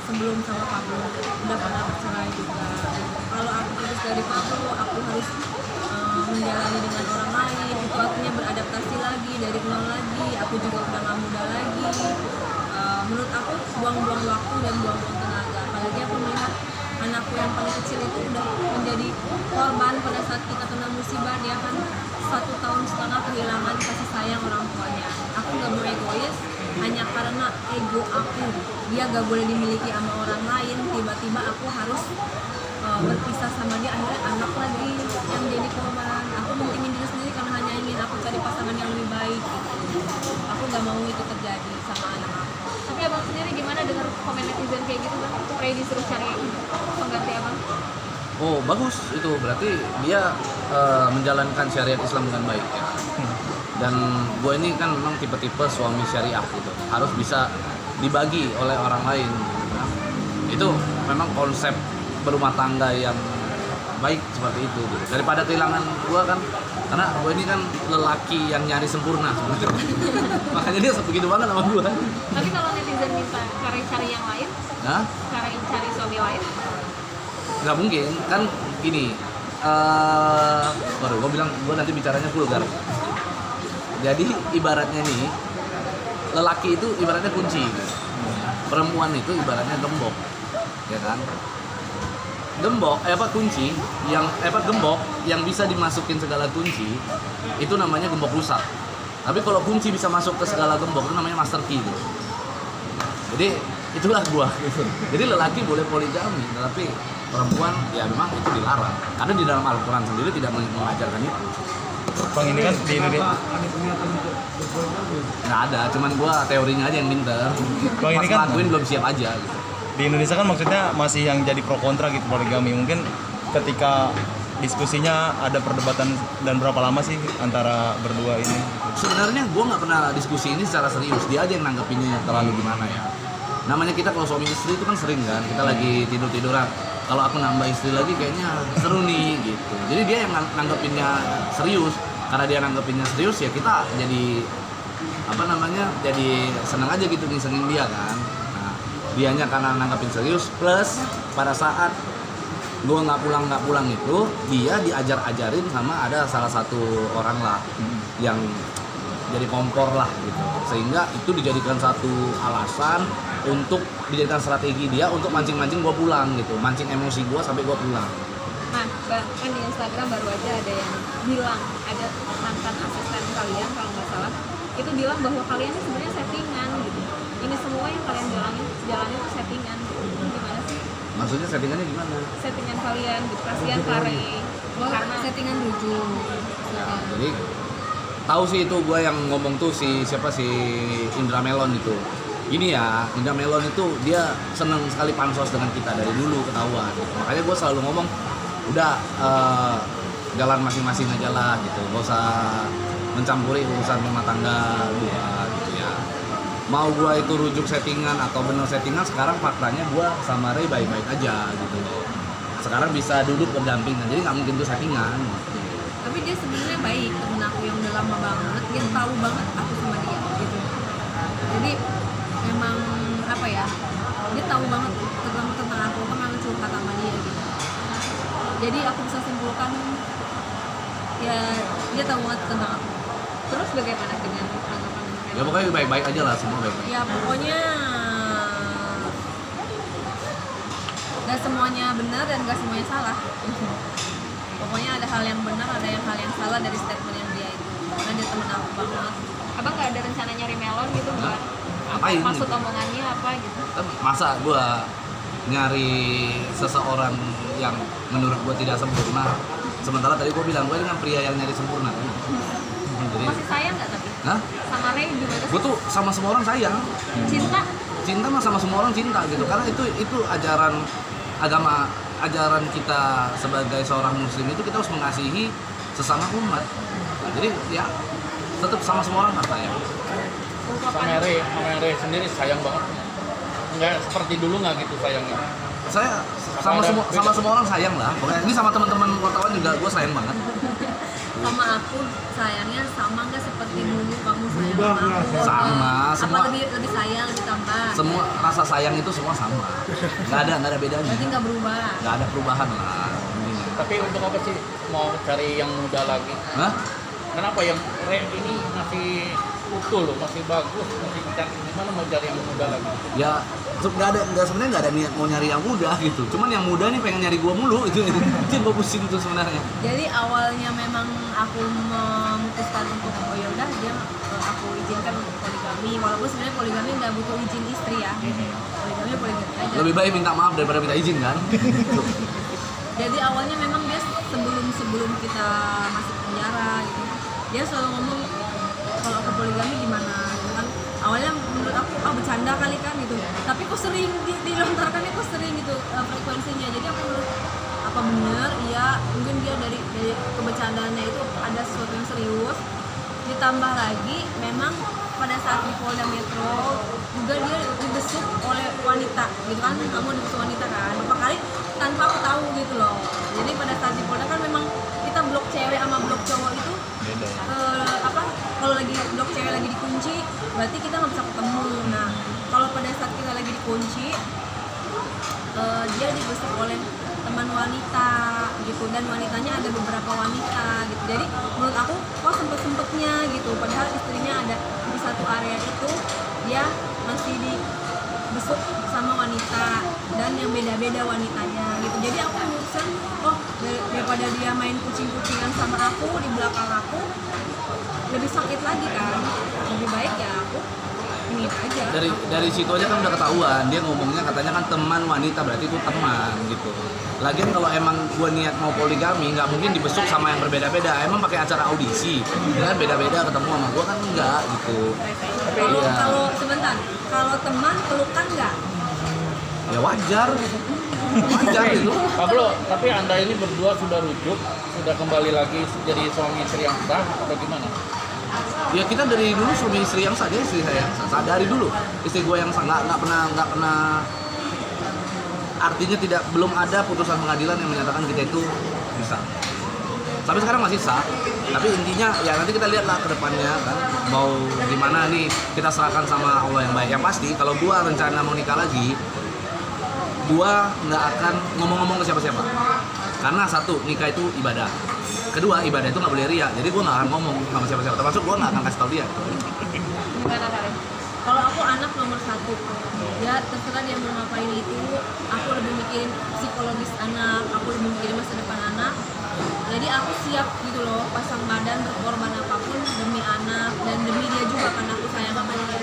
sebelum sama Pablo udah pernah bercerai juga. Kalau aku putus dari Pablo, aku harus menjalani dengan orang lain, itu artinya beradaptasi lagi dari nol lagi. Aku juga udah gak muda lagi. Menurut aku buang-buang waktu dan buang-buang tenaga. Apalagi aku melihat anakku yang paling kecil itu udah menjadi korban pada saat kita kena musibah. Dia kan 1,5 tahun kehilangan kasih sayang orang tuanya. Aku gak mau egois hanya karena ego aku, dia gak boleh dimiliki sama orang lain. Tiba-tiba aku harus berpisah sama dia, akhirnya anak lagi yang jadi korban. Aku mentingin diri sendiri karena hanya ingin aku cari pasangan yang lebih baik gitu. Aku gak mau itu terjadi sama anak aku. Tapi abang sendiri gimana dengar komen netizen kayak gitu kan? Kayak disuruh cari pengganti abang? Oh bagus, itu berarti dia menjalankan syariat Islam dengan baik ya. Dan gue ini kan memang tipe-tipe suami syariah gitu, harus bisa dibagi oleh orang lain gitu. Itu memang konsep berumah tangga yang baik seperti itu gitu. Daripada kehilangan gue kan, karena gue ini kan lelaki yang nyari sempurna sebenarnya. Makanya dia begitu banget sama gue. Tapi kalau netizen minta cari yang lain, Nah, cari suami lain, nggak mungkin kan gini. Baru gue bilang gue nanti bicaranya vulgar. Jadi ibaratnya nih, lelaki itu ibaratnya kunci, perempuan itu ibaratnya gembok, ya kan? Gembok, kunci yang gembok yang bisa dimasukin segala kunci itu namanya gembok rusak. Tapi kalau kunci bisa masuk ke segala gembok itu namanya master key gitu. Jadi itulah gua gitu. Jadi lelaki boleh poligami, tapi perempuan ya memang itu dilarang. Karena di dalam Al-Quran sendiri tidak mengajarkan itu. Bang, ini kan di Indonesia. Nggak ada, cuman gua teorinya aja yang pinter. Bang, ini Pas kan ngelakuin belum siap aja gitu. di Indonesia kan maksudnya masih yang jadi pro kontra gitu poligami. Mungkin ketika diskusinya ada perdebatan dan berapa lama sih antara berdua ini? Sebenarnya gue nggak pernah diskusi ini secara serius, dia aja yang nanggepinnya terlalu gimana ya. Namanya kita kalau suami istri itu kan sering kan, kita lagi tiduran. Kalau aku nambah istri lagi kayaknya seru nih gitu. Jadi dia yang nanggepinnya serius, karena dia nanggepinnya serius ya kita jadi jadi senang aja gitu ngisengin dia kan. Nah, dianya karena nanggepin serius, plus pada saat gue nggak pulang itu dia diajarin sama ada salah satu orang lah yang jadi kompor lah gitu, sehingga itu dijadikan satu alasan untuk dijadikan strategi dia untuk mancing gue pulang gitu, mancing emosi gue sampai gue pulang. Nah, kan di Instagram baru aja ada yang bilang, ada mantan asisten kalian kalau nggak salah, itu bilang bahwa kalian ini sebenarnya settingan gitu. Ini semua yang kalian jalanin itu settingan. Gimana sih? Maksudnya settingannya gimana? Settingan kalian gitu, kasihan Kare. Karena settingan rujuk. Jadi tahu sih itu gue yang ngomong tuh si Indra Melon itu. Gini ya, Indra Melon itu dia seneng sekali pansos dengan kita dari dulu ketahuan. Makanya gue selalu ngomong, udah jalan masing-masing aja lah gitu, gak usah mencampuri urusan rumah tangga gua gitu ya. Mau gua itu rujuk settingan atau bener settingan, sekarang faktanya gua sama Ray baik-baik aja gitu loh. Sekarang bisa duduk berdampingan, jadi nggak mungkin tuh settingan. Tapi dia sebenarnya baik, temen aku yang udah lama banget, dia tahu banget aku sama dia gitu. Jadi memang apa ya, dia tahu banget tentang aku, pernah curhat sama dia gitu. Jadi aku bisa simpulkan ya dia tahu banget tentang aku. terus bagaimana dengan tanggapan Ya pokoknya baik-baik aja lah, semua baik-baik. Ya pokoknya gak semuanya benar dan gak semuanya salah. Pokoknya ada hal yang benar, ada hal yang salah dari statement yang dia itu. Karena dia temen aku banget. abang nggak ada rencana nyari melon gitu buat Ngapain maksud gitu? omongannya apa gitu? Kan masa gue nyari seseorang yang menurut gue tidak sempurna, sementara tadi gue bilang gue dengan pria yang nyari sempurna. Jadi, Masih sayang nggak tapi hah? sama Ray gimana sih? Gue tuh sama semua orang sayang. Cinta Mah sama semua orang cinta gitu, karena itu ajaran agama, ajaran kita sebagai seorang muslim itu kita harus mengasihi sesama umat. Jadi ya tetap sama semua orang sayang. Sama Ray sendiri sayang banget. Nggak seperti dulu nggak gitu sayangnya. Saya sama semua orang sayang lah. Pokoknya ini sama teman-teman wartawan juga gue sayang banget. sama aku sayangnya sama nggak seperti dulu kamu sayang sama aku? Sama, Apa semua. lebih sayang, lebih tambah? Semua rasa sayang itu semua sama. Nggak ada bedanya. Berarti nggak berubah. Nggak ada perubahan lah. intinya. Tapi untuk apa sih mau cari yang muda lagi? Hah? Kenapa yang ini masih utuh loh, masih bagus, masih cantik, gimana mau cari yang muda lagi? Ya sebenarnya nggak ada niat mau nyari yang muda gitu. Cuman yang muda nih pengen nyari gua mulu itu yang gua pusing tuh sebenarnya. Jadi awalnya memang aku memutuskan untuk oh ya udah dia aku izinkan untuk poligami, walaupun sebenarnya poligami nggak butuh izin istri ya. Poligami aja. Lebih baik minta maaf daripada minta izin kan. Jadi awalnya memang dia sebelum kita masuk penjara gitu, dia selalu ngomong kalau aku poligami gimana gitu kan. Awalnya menurut aku bercanda kali kan gitu, tapi kok sering dilontarkannya kok sering gitu frekuensinya. Jadi aku menurut apa bener iya mungkin dia dari kebercandaannya itu ada sesuatu yang serius. Ditambah lagi memang pada saat di Polda Metro juga dia dibesuk oleh wanita gitu kan, kamu dibesuk wanita kan beberapa kali tanpa aku tahu gitu loh. Jadi pada saat di Polda kan memang kita blok cewek sama blok cowok itu Beda. kalau lagi blok cewek lagi dikunci berarti kita nggak bisa ketemu. Nah kalau pada saat kita lagi dikunci dia dibesuk oleh teman wanita gitu, dan wanitanya ada beberapa wanita gitu. Jadi menurut aku kok sempetnya gitu, padahal istrinya ada di satu area itu dia masih dibesuk sama wanita dan yang beda-beda wanitanya gitu. Jadi aku memutuskan daripada dia main kucing-kucingan sama aku di belakang aku lebih sakit lagi kan, lebih baik ya aku ini aja. Dari situ aja kan udah ketahuan, dia ngomongnya katanya kan teman wanita, berarti itu teman gitu. Lagian kalau emang gua niat mau poligami nggak mungkin dibesuk sama yang berbeda-beda. Emang pakai acara audisi kan beda-beda ketemu sama gua kan enggak gitu. Kalau Iya. kalau sebentar, kalau teman pelukan nggak? Ya wajar itu. Pablo, tapi anda ini berdua sudah rujuk, sudah kembali lagi jadi suami istri yang sah atau gimana? Ya kita dari dulu suami istri yang sah, dia istri saya yang sah. Dari dulu istri gua yang sah, nggak pernah artinya belum ada putusan pengadilan yang menyatakan kita itu bisa. Sampai sekarang masih sah. Tapi intinya ya nanti kita lihatlah ke depannya kan mau gimana nih, kita serahkan sama Allah yang baik. Yang pasti kalau gua rencana mau nikah lagi, gua nggak akan ngomong-ngomong ke siapa-siapa. Karena satu, nikah itu ibadah. Kedua, ibadah itu nggak boleh riya. Jadi gua nggak akan ngomong sama siapa-siapa. Termasuk gua nggak akan kasih tau dia. Gimana Karin? Kalau aku anak nomor 1, ya terserah dia mau ngapain itu, aku lebih mikirin psikologis anak, aku lebih mikirin masa depan anak. Jadi aku siap gitu loh, pasang badan berkorban apapun demi anak dan demi dia juga karena aku sayang sama dia.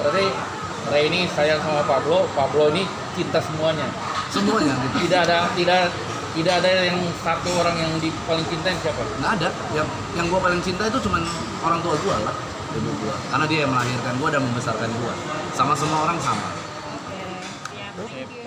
Berarti Ray ini sayang sama Pablo, Pablo ini cinta semuanya. Semuanya gitu. Tidak ada yang satu orang yang paling cintain siapa? Nggak ada. Yang gua paling cinta itu cuman orang tua gua lah, ibu gua. Karena dia yang melahirkan gua dan membesarkan gua. Sama semua orang sama. Oke, siap. Thank you.